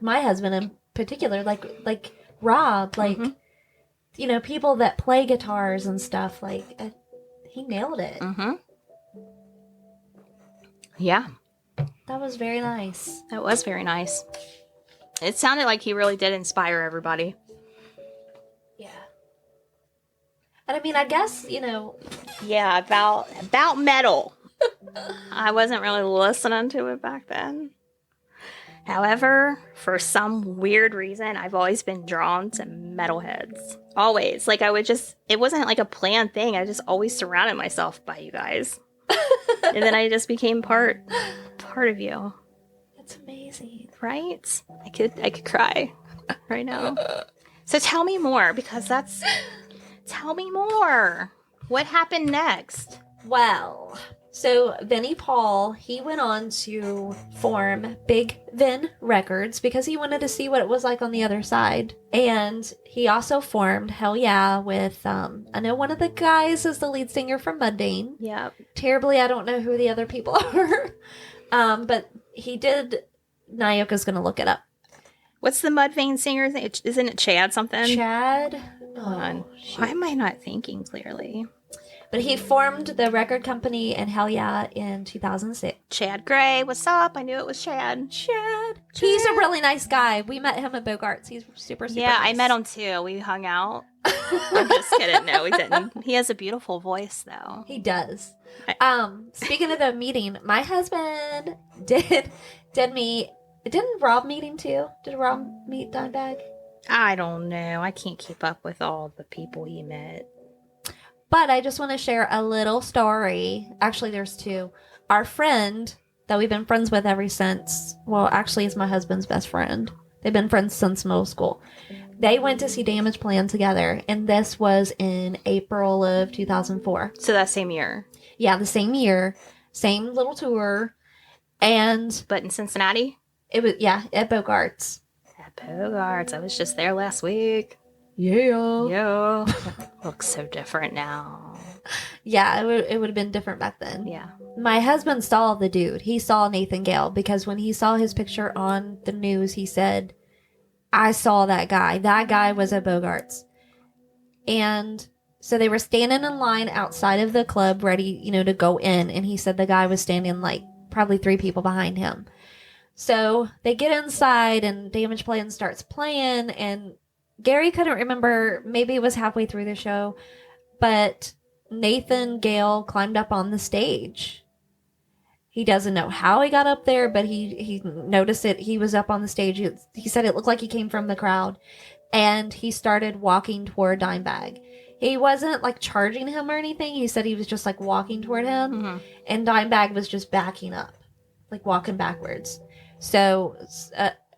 my husband in particular, like Rob, like, you know, people that play guitars and stuff, like, he nailed it. Mm-hmm. Yeah. That was very nice. That was very nice. It sounded like he really did inspire everybody. Yeah. And I mean, I guess, you know... Yeah, about metal. I wasn't really listening to it back then. However, for some weird reason, I've always been drawn to metalheads. Always. Like, it wasn't like a planned thing. I just always surrounded myself by you guys. And then I just became part of you. That's amazing. Right? I could cry right now. So tell me more, because tell me more. What happened next? Well, so Vinnie Paul, he went on to form Big Vin Records because he wanted to see what it was like on the other side. And he also formed Hell Yeah with, I know one of the guys is the lead singer from Mudvayne. Yep. Terribly, I don't know who the other people are. But he did, Nyoka's going to look it up. What's the Mudvayne singer's name? Isn't it Chad something? Chad? Hold on. Why am I not thinking clearly? But he formed the record company and Hell Yeah in 2006. Chad Gray, what's up? I knew it was Chad. Chad. He's a really nice guy. We met him at Bogart's. He's super Yeah, nice. I met him too. We hung out. I'm just kidding. No, we didn't. He has a beautiful voice, though. He does. Speaking of the meeting, my husband did meet. Didn't Rob meet him too? Did Rob meet Dimebag? I don't know. I can't keep up with all the people he met. But I just want to share a little story. Actually, there's 2. Our friend that we've been friends with ever since, well, actually, is my husband's best friend. They've been friends since middle school. They went to see Damageplan together, and this was in April of 2004. So that same year. Yeah, the same year. Same little tour. And... But in Cincinnati? It was, yeah, at Bogart's. Bogarts. I was just there last week. Yeah. Yo. Looks so different now. Yeah, it would have been different back then. Yeah. My husband saw the dude. He saw Nathan Gale because when he saw his picture on the news, he said, I saw that guy. That guy was at Bogarts. And so they were standing in line outside of the club ready, to go in. And he said the guy was standing like probably 3 people behind him. So they get inside and Damageplan starts playing. And Gary couldn't remember, maybe it was halfway through the show, but Nathan Gale climbed up on the stage. He doesn't know how he got up there, but he noticed it. He was up on the stage. He said it looked like he came from the crowd. And he started walking toward Dimebag. He wasn't like charging him or anything. He said he was just like walking toward him. Mm-hmm. And Dimebag was just backing up, like walking backwards. So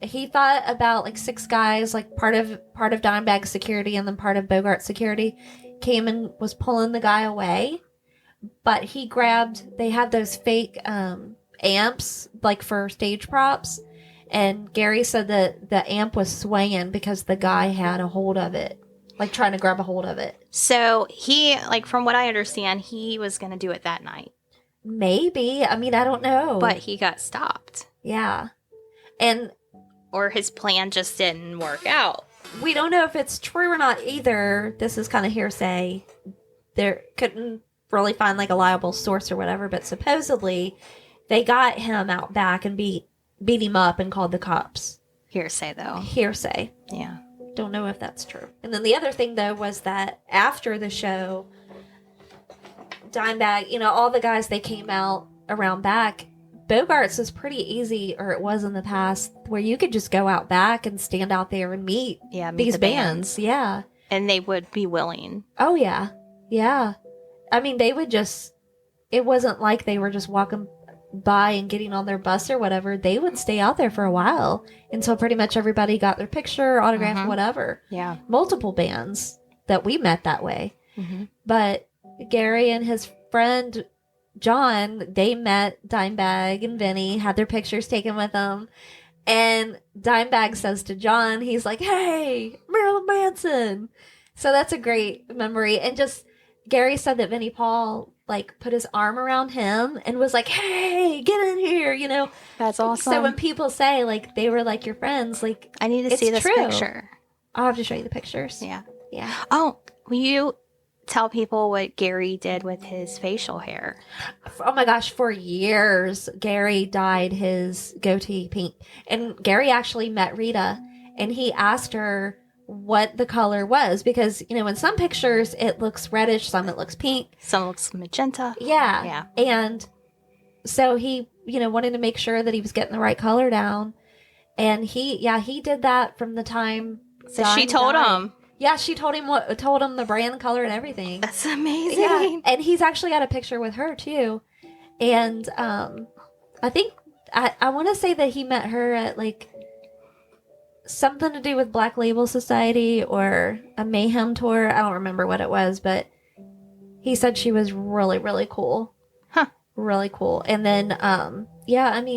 he thought about like 6 guys, like part of Dimebag security and then part of Bogart security, came and was pulling the guy away. But he grabbed, they had those fake amps, like for stage props. And Gary said that the amp was swaying because the guy had a hold of it, like trying to grab a hold of it. So he, like from what I understand, he was going to do it that night. Maybe. I mean, I don't know. But he got stopped. Yeah. Or his plan just didn't work out. We don't know if it's true or not either. This is kind of hearsay. There couldn't really find like a liable source or whatever, but supposedly they got him out back and beat him up and called the cops. Hearsay, though. Hearsay. Yeah. Don't know if that's true. And then the other thing, though, was that after the show, Dimebag, all the guys, they came out around back. Bogarts was pretty easy, or it was in the past, where you could just go out back and stand out there and meet these the bands. Yeah. And they would be willing. Oh, yeah. Yeah. I mean, they would just, it wasn't like they were just walking by and getting on their bus or whatever. They would stay out there for a while until pretty much everybody got their picture, autograph, whatever. Yeah. Multiple bands that we met that way. Mm-hmm. But Gary and his friend John, they met Dimebag and Vinny, had their pictures taken with them. And Dimebag says to John, he's like, hey, Marilyn Manson. So that's a great memory. And just, Gary said that Vinnie Paul, like, put his arm around him and was like, hey, get in here, That's awesome. So when people say, like, they were, like, your friends, like, I need to see this picture. I'll have to show you the pictures. Yeah. Yeah. Oh, will you tell people what Gary did with his facial hair? Oh, my gosh. For years, Gary dyed his goatee pink. And Gary actually met Rita, and he asked her what the color was because in some pictures it looks reddish, some it looks pink, some looks magenta. Yeah. And so he wanted to make sure that he was getting the right color down, and he did that from the time. So she told him. Yeah, she told him the brand color and everything. That's amazing. Yeah. And he's actually got a picture with her too, and I think I want to say that he met her at like something to do with Black Label Society or a Mayhem tour. I don't remember what it was, but he said she was really, really cool. Huh. Really cool. And then,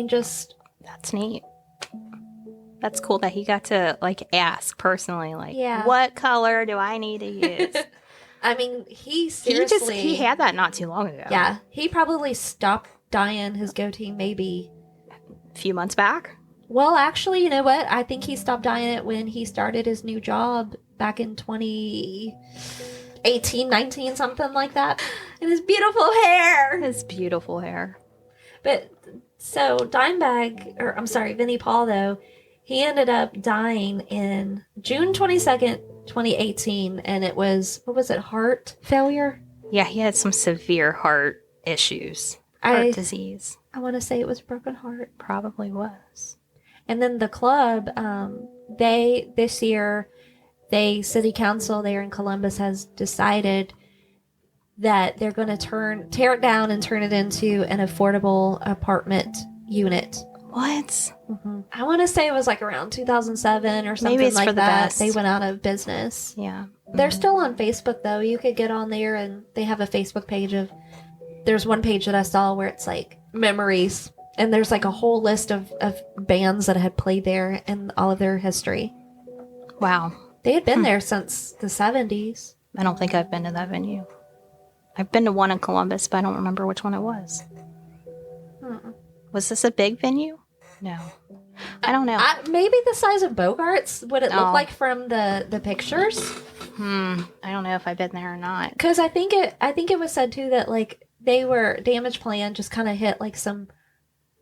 just... That's neat. That's cool that he got to, like, ask personally, like, what color do I need to use? I mean, he seriously... He had that not too long ago. Yeah. He probably stopped dyeing his goatee maybe... a few months back? Well, actually, you know what? I think he stopped dyeing it when he started his new job back in 2018, 19, something like that. And his beautiful hair. His beautiful hair. But, so, Vinnie Paul, though, he ended up dying in June 22nd, 2018. And it was, heart failure? Yeah, he had some severe heart issues. Heart disease. I want to say it was broken heart. Probably was. And then the club, this year, city council there in Columbus has decided that they're going to tear it down and turn it into an affordable apartment unit. What? Mm-hmm. I want to say it was like around 2007 or something. Maybe it's like for the that. best. They went out of business. Yeah. They're still on Facebook though. You could get on there and they have a Facebook page there's one page that I saw where it's like memories. And there's like a whole list of bands that had played there and all of their history. Wow. They had been there since the 70s. I don't think I've been to that venue. I've been to one in Columbus, but I don't remember which one it was. Was this a big venue? No. I don't know. Maybe the size of Bogart's. What it looked like from the pictures. I don't know if I've been there or not. Because I think it was said too that like Damageplan just kind of hit like some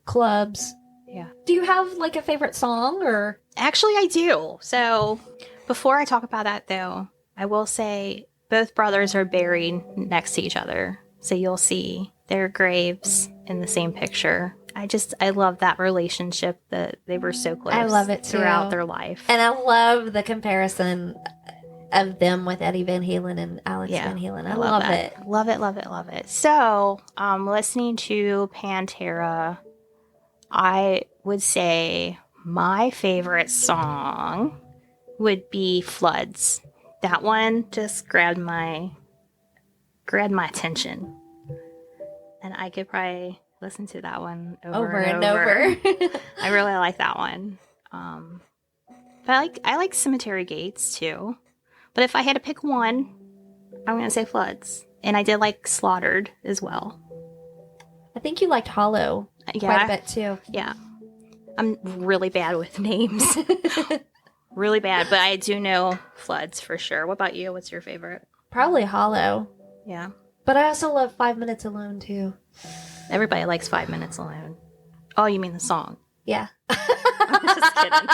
clubs. Yeah. Do you have like a favorite song or? Actually, I do. So before I talk about that though, I will say both brothers are buried next to each other. So you'll see their graves in the same picture. I love that relationship that they were so close. I love it too. Throughout their life. And I love the comparison of them with Eddie Van Halen and Alex Van Halen. I love it. Love it, love it, love it. So, listening to Pantera, I would say my favorite song would be Floods. That one just grabbed my attention. And I could probably listen to that one over and over. I really like that one. But I like Cemetery Gates too. But if I had to pick one, I'm going to say Floods. And I did like Slaughtered as well. I think you liked Hollow quite a bit too. Yeah. I'm really bad with names. Really bad. But I do know Floods for sure. What about you? What's your favorite? Probably Hollow. Yeah. But I also love 5 Minutes Alone too. Everybody likes 5 Minutes Alone. Oh, you mean the song? Yeah. I'm just kidding.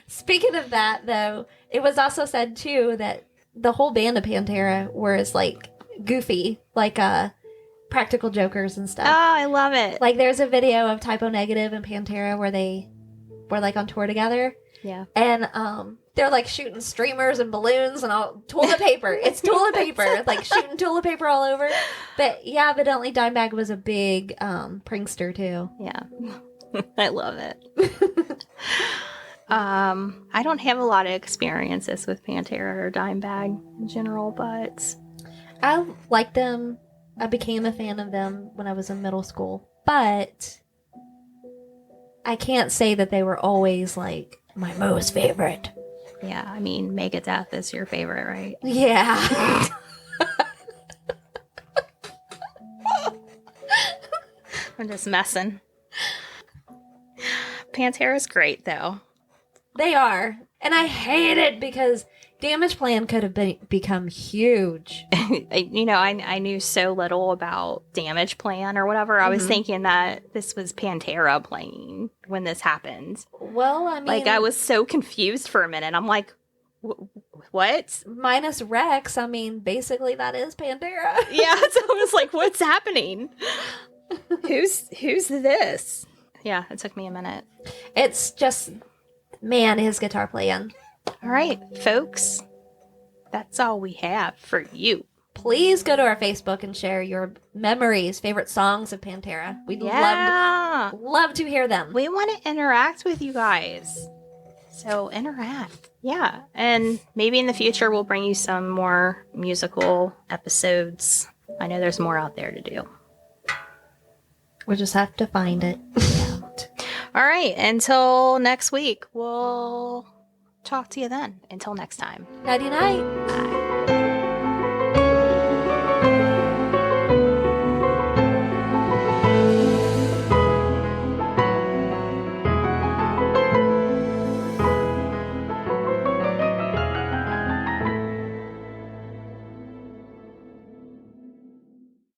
Speaking of that, though, it was also said, too, that the whole band of Pantera was, like, goofy, like, practical jokers and stuff. Oh, I love it. Like, there's a video of Typo Negative and Pantera where they were, like, on tour together. Yeah. And, they're, like, shooting streamers and balloons and all toilet paper. It's toilet paper. Like, shooting toilet paper all over. But, yeah, evidently Dimebag was a big prankster, too. Yeah. I love it. I don't have a lot of experiences with Pantera or Dimebag in general, but I like them. I became a fan of them when I was in middle school, but I can't say that they were always like my most favorite. yeah, I mean, Megadeth is your favorite, right? Yeah. I'm just messing. Pantera's great, though. They are. And I hate it because Damageplan could have become huge. I knew so little about Damageplan or whatever. I was thinking that this was Pantera playing when this happened. Well, I mean... Like, I was so confused for a minute. I'm like, what? Minus Rex, I mean, basically that is Pantera. Yeah, so I was like, what's happening? Who's this? Yeah, it took me a minute. It's just... Man, his guitar playing. All right, folks. That's all we have for you. Please go to our Facebook and share your memories, favorite songs of Pantera. We'd love to hear them. We want to interact with you guys. So interact. Yeah. And maybe in the future we'll bring you some more musical episodes. I know there's more out there to do. We'll just have to find it. All right. Until next week, we'll talk to you then. Until next time. Nighty night. Bye.